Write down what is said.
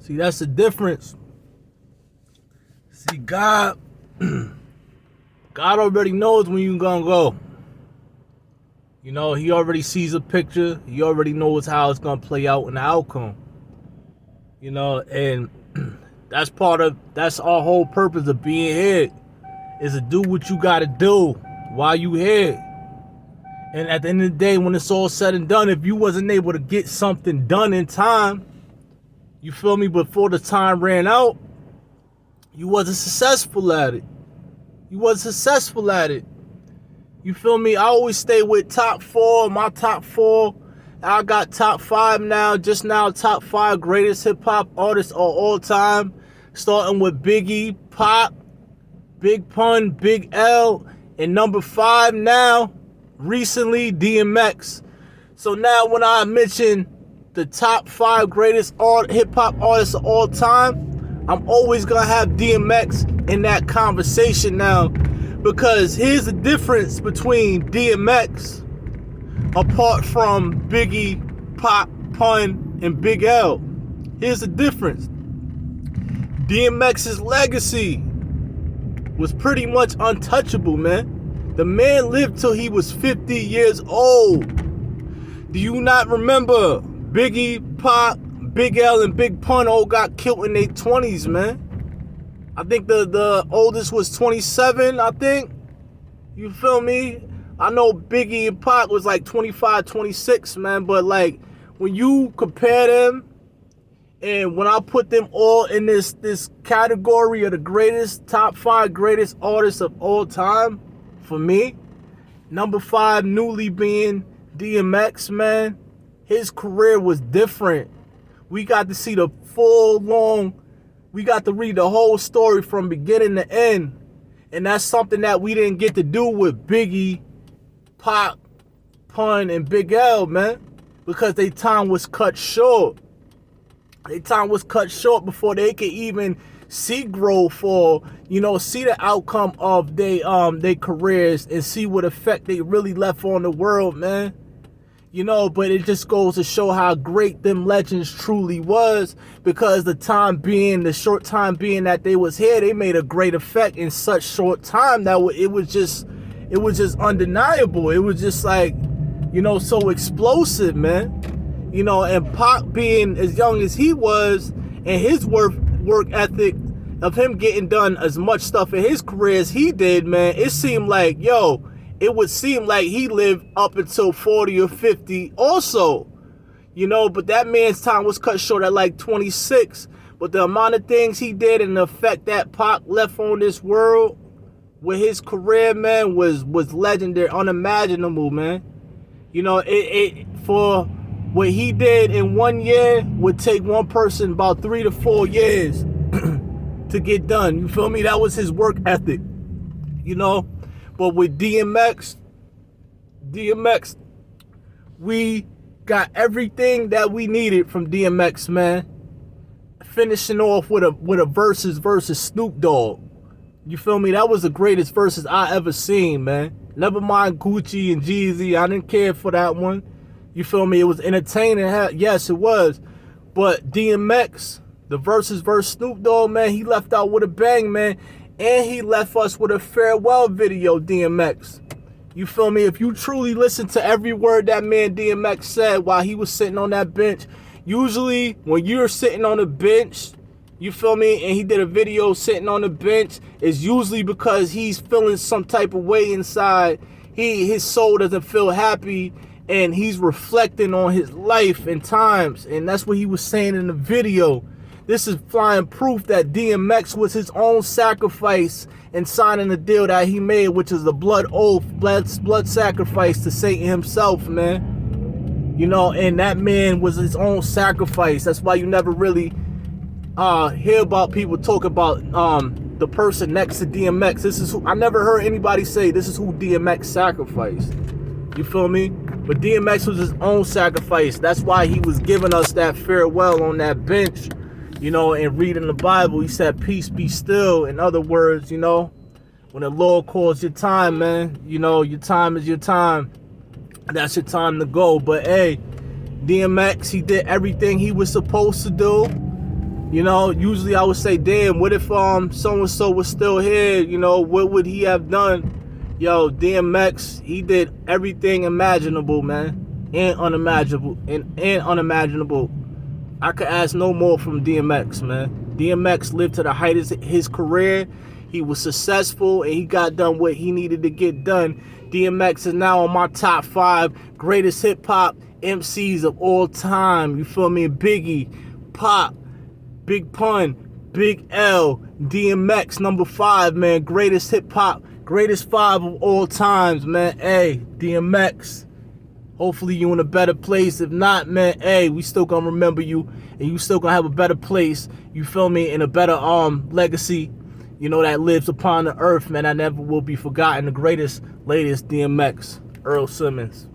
See, that's the difference. See, God already knows when you gonna go. You know, he already sees a picture. He already knows how it's gonna play out in the outcome. You know, and that's our whole purpose of being here, is to do what you gotta do while you here. And at the end of the day, when it's all said and done, if you wasn't able to get something done in time, you feel me, before the time ran out, you wasn't successful at it. You feel me? I always stay with top four. My top four, I got top five now. Just now, top five greatest hip-hop artists of all time. Starting with Biggie, Pac, Big Pun, Big L. And number 5 now, recently, DMX. So now when I mention the top 5 greatest hip-hop artists of all time, I'm always going to have DMX in that conversation now. Because here's the difference between DMX, apart from Biggie, Pac, Pun, and Big L. Here's the difference. DMX's legacy was pretty much untouchable, man. The man lived till he was 50 years old. Do you not remember Biggie, Pac, Big L, and Big Pun all got killed in their 20s, man? I think the oldest was 27, I think. You feel me? I know Biggie and Pac was like 25, 26, man. But like, when you compare them, and when I put them all in this category of the top 5 greatest artists of all time, for me, number 5 newly being DMX, man. His career was different. We got to see we got to read the whole story from beginning to end. And that's something that we didn't get to do with Biggie, Pac, Pun, and Big L, man. Because their time was cut short. Their time was cut short before they could even see growth or, see the outcome of their careers and see what effect they really left on the world, man. But it just goes to show how great them legends truly was, because the short time being that they was here, they made a great effect in such short time that it was just undeniable. It was just like, so explosive, man. And Pac being as young as he was, and his work ethic of him getting done as much stuff in his career as he did, man, it would seem like he lived up until 40 or 50 also, but that man's time was cut short at like 26. But the amount of things he did and the effect that Pac left on this world with his career, man, was legendary, unimaginable, man. For what he did in 1 year would take one person about 3 to 4 years to get done. You feel me? That was his work ethic, But with DMX, we got everything that we needed from DMX, man. Finishing off with a versus Snoop Dogg. You feel me? That was the greatest versus I ever seen, man. Never mind Gucci and Jeezy. I didn't care for that one. You feel me? It was entertaining. Yes, it was. But DMX, the versus Snoop Dogg, man, he left out with a bang, man. And he left us with a farewell video, DMX. You feel me? If you truly listen to every word that man DMX said while he was sitting on that bench, usually when you're sitting on a bench, you feel me, and he did a video sitting on the bench, it's usually because he's feeling some type of way inside. His soul doesn't feel happy, and he's reflecting on his life and times. And that's what he was saying in the video. This is flying proof that DMX was his own sacrifice in signing the deal that he made, which is the blood oath, blood sacrifice to Satan himself, man. And that man was his own sacrifice. That's why you never really hear about people talk about the person next to DMX. I never heard anybody say this is who DMX sacrificed. You feel me? But DMX was his own sacrifice. That's why he was giving us that farewell on that bench. And reading the Bible, he said, peace be still. In other words, when the Lord calls your time, man, your time is your time. That's your time to go. But hey, DMX, he did everything he was supposed to do. You know, usually I would say, damn, what if so-and-so was still here? You know, what would he have done? Yo, DMX, he did everything imaginable, man, and unimaginable, and unimaginable. I could ask no more from DMX, man. DMX lived to the height of his career. He was successful, and he got done what he needed to get done. DMX is now on my top 5 greatest hip-hop MCs of all time. You feel me? Biggie, Pop, Big Pun, Big L, DMX, number 5, man. Greatest hip-hop, greatest 5 of all times, man. Hey, DMX. Hopefully you in a better place. If not, man, hey, we still gonna remember you, and you still gonna have a better place, you feel me, and a better legacy, you know, that lives upon the earth, man. I never will be forgotten. The greatest, latest DMX, Earl Simmons.